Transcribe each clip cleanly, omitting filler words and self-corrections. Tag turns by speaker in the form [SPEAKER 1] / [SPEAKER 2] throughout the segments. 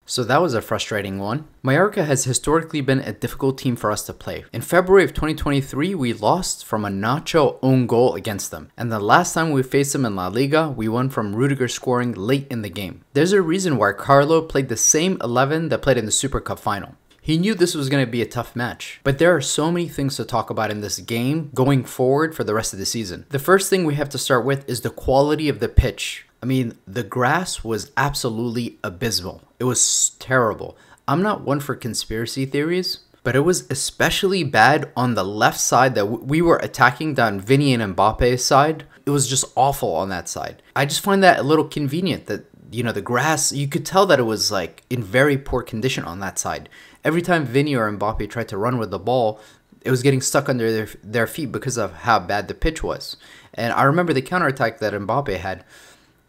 [SPEAKER 1] So that was a frustrating one. Mallorca has historically been a difficult team for us to play. In February of 2023, we lost from a Nacho own goal against them. And the last time we faced them in La Liga, we won from Rudiger scoring late in the game. There's a reason why Carlo played the same 11 that played in the Super Cup final. He knew this was going to be a tough match. But there are so many things to talk about in this game going forward for the rest of the season. The first thing we have to start with is the quality of the pitch. I mean, the grass was absolutely abysmal. It was terrible. I'm not one for conspiracy theories, but it was especially bad on the left side that we were attacking down Vini and Mbappe's side. It was just awful on that side. I just find that a little convenient that, you know, the grass, you could tell that it was like in very poor condition on that side. Every time Vini or Mbappe tried to run with the ball, it was getting stuck under their feet because of how bad the pitch was. And I remember the counterattack that Mbappe had.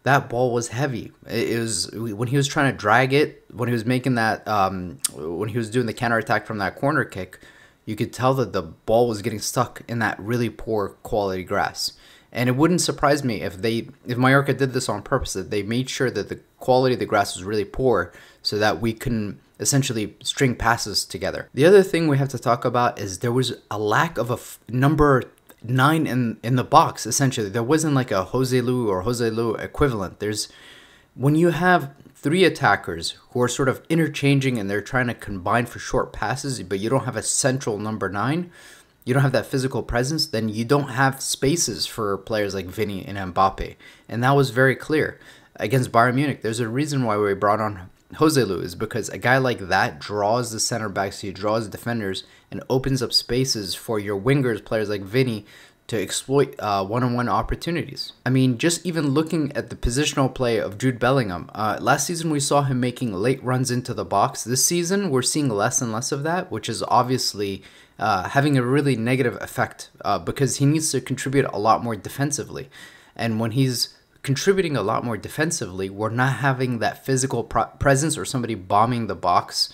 [SPEAKER 1] That ball was heavy. It was when he was trying to drag it, when he was making that, when he was doing the counterattack from that corner kick, you could tell that the ball was getting stuck in that really poor quality grass. And it wouldn't surprise me if Mallorca did this on purpose, that they made sure that the quality of the grass was really poor so that we couldn't essentially string passes together. The other thing we have to talk about is there was a lack of a number 9 in the box. Essentially, there wasn't like a Joselu equivalent. When you have 3 attackers who are sort of interchanging and they're trying to combine for short passes, but you don't have a central number 9, you don't have that physical presence, then you don't have spaces for players like Vini and Mbappe. And that was very clear against Bayern Munich. There's a reason why we brought on Joselu, is because a guy like that draws the center backs, he draws defenders, and opens up spaces for your wingers, players like Vini, to exploit one-on-one opportunities. I mean, just even looking at the positional play of Jude Bellingham, last season we saw him making late runs into the box. This season we're seeing less and less of that, which is obviously having a really negative effect because he needs to contribute a lot more defensively. And when he's contributing a lot more defensively, we're not having that physical presence or somebody bombing the box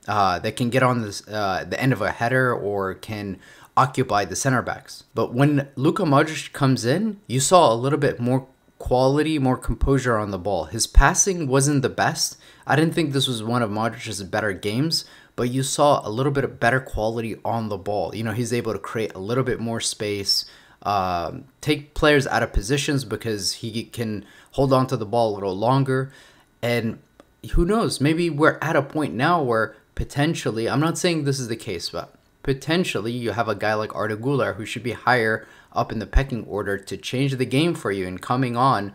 [SPEAKER 1] that can get on this, the end of a header or can occupy the center backs. But when Luka Modric comes in, you saw a little bit more quality, more composure on the ball. His passing wasn't the best. I didn't think this was one of Modric's better games, but you saw a little bit of better quality on the ball. You know, he's able to create a little bit more space, take players out of positions because he can hold on to the ball a little longer. And who knows, maybe we're at a point now where potentially, I'm not saying this is the case, but potentially you have a guy like Arda Güler who should be higher up in the pecking order to change the game for you and coming on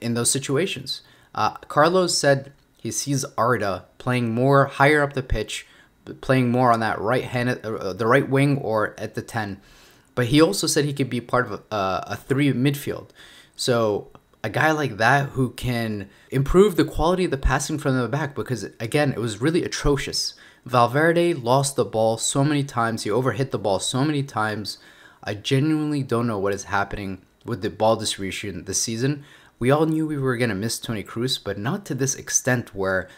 [SPEAKER 1] in those situations. Carlos said he sees Arda playing more higher up the pitch, playing more on that the right wing or at the 10. But he also said he could be part of a 3 midfield. So a guy like that who can improve the quality of the passing from the back, because again, it was really atrocious. Valverde lost the ball so many times. He overhit the ball so many times. I genuinely don't know what is happening with the ball distribution this season. We all knew we were going to miss Toni Kroos, but not to this extent where,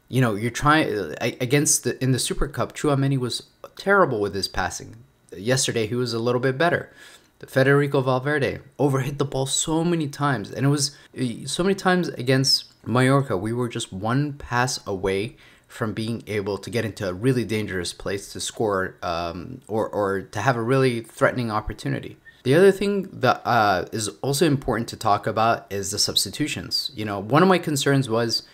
[SPEAKER 1] you know, you're trying against in the Super Cup, Tchouameni was terrible with his passing. Yesterday, he was a little bit better. Federico Valverde overhit the ball so many times, and it was so many times against Mallorca. We were just one pass away from being able to get into a really dangerous place to score or to have a really threatening opportunity. The other thing that is also important to talk about is the substitutions. You know, one of my concerns was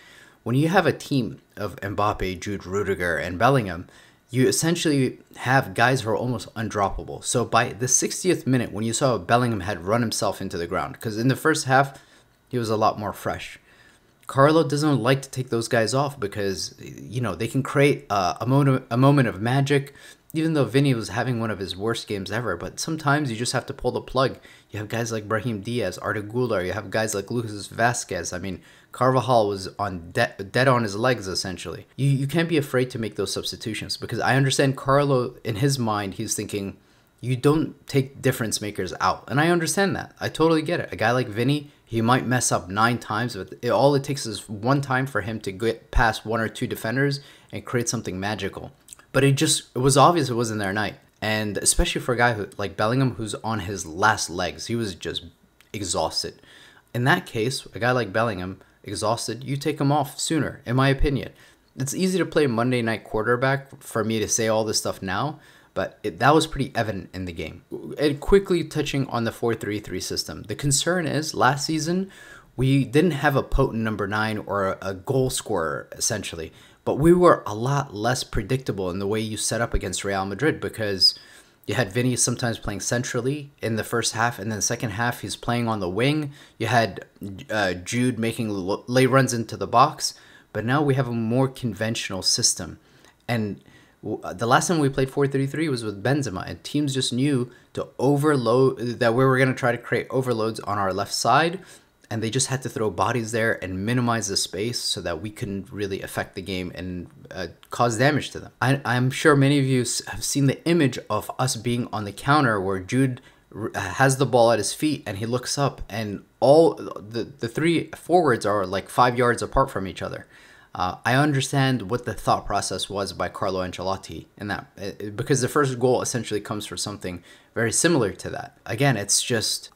[SPEAKER 1] when you have a team of Mbappe, Jude, Rudiger, and Bellingham, you essentially have guys who are almost undroppable. So by the 60th minute, when you saw Bellingham had run himself into the ground, because in the first half, he was a lot more fresh. Carlo doesn't like to take those guys off because, you know, they can create a moment of magic, even though Vini was having one of his worst games ever. But sometimes you just have to pull the plug. You have guys like Brahim Diaz, Arda Güler, you have guys like Lucas Vazquez. I mean, Carvajal was on dead on his legs, essentially. You can't be afraid to make those substitutions because I understand Carlo, in his mind, he's thinking, you don't take difference makers out. And I understand that. I totally get it. A guy like Vini, he might mess up 9 times, but all it takes is one time for him to get past 1 or 2 defenders and create something magical. But it was obvious it wasn't their night. And especially for a guy like Bellingham, who's on his last legs, he was just exhausted. In that case, a guy like Bellingham, exhausted, you take him off sooner, in my opinion. It's easy to play Monday night quarterback for me to say all this stuff now, but that was pretty evident in the game. And quickly touching on the 4-3-3 system. The concern is last season, we didn't have a potent number 9 or a goal scorer, essentially. But we were a lot less predictable in the way you set up against Real Madrid because you had Vinny sometimes playing centrally in the first half, and then the second half he's playing on the wing. You had Jude making lay runs into the box. But now we have a more conventional system. And the last time we played 4-3-3 was with Benzema, and teams just knew to overload, that we were going to try to create overloads on our left side, and they just had to throw bodies there and minimize the space so that we couldn't really affect the game and cause damage to them. I'm sure many of you have seen the image of us being on the counter where Jude has the ball at his feet and he looks up and all the three forwards are like 5 yards apart from each other. I understand what the thought process was by Carlo Ancelotti in that, because the first goal essentially comes for something very similar to that. Again, it's just,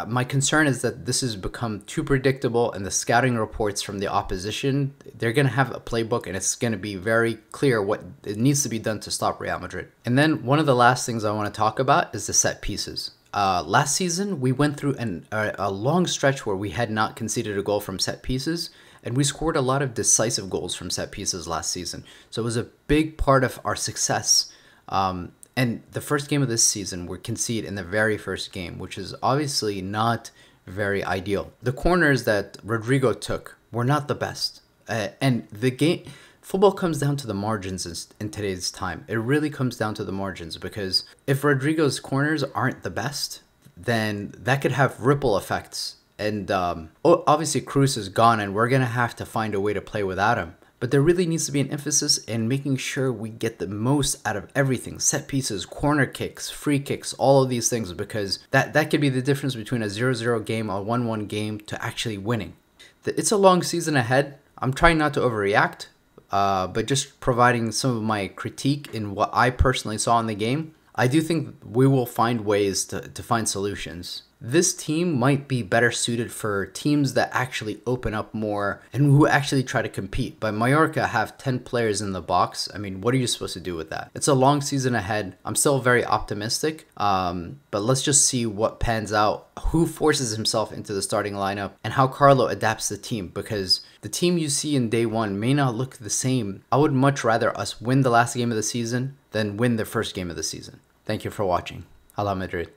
[SPEAKER 1] my concern is that this has become too predictable, and the scouting reports from the opposition, they're going to have a playbook and it's going to be very clear what it needs to be done to stop Real Madrid. And then one of the last things I want to talk about is the set pieces. Last season, we went through a long stretch where we had not conceded a goal from set pieces, and we scored a lot of decisive goals from set pieces last season. So it was a big part of our success. And the first game of this season, we conceded in the very first game, which is obviously not very ideal. The corners that Rodrigo took were not the best. And the game, football comes down to the margins in today's time. It really comes down to the margins, because if Rodrigo's corners aren't the best, then that could have ripple effects. And obviously Cruz is gone and we're going to have to find a way to play without him. But there really needs to be an emphasis in making sure we get the most out of everything. Set pieces, corner kicks, free kicks, all of these things, because that could be the difference between a 0-0 game, a 1-1 game, to actually winning. It's a long season ahead. I'm trying not to overreact, but just providing some of my critique in what I personally saw in the game. I do think we will find ways to find solutions. This team might be better suited for teams that actually open up more and who actually try to compete. But Mallorca have 10 players in the box. I mean, what are you supposed to do with that? It's a long season ahead. I'm still very optimistic, but let's just see what pans out, who forces himself into the starting lineup, and how Carlo adapts the team, because the team you see in day one may not look the same. I would much rather us win the last game of the season than win the first game of the season. Thank you for watching. Hala Madrid.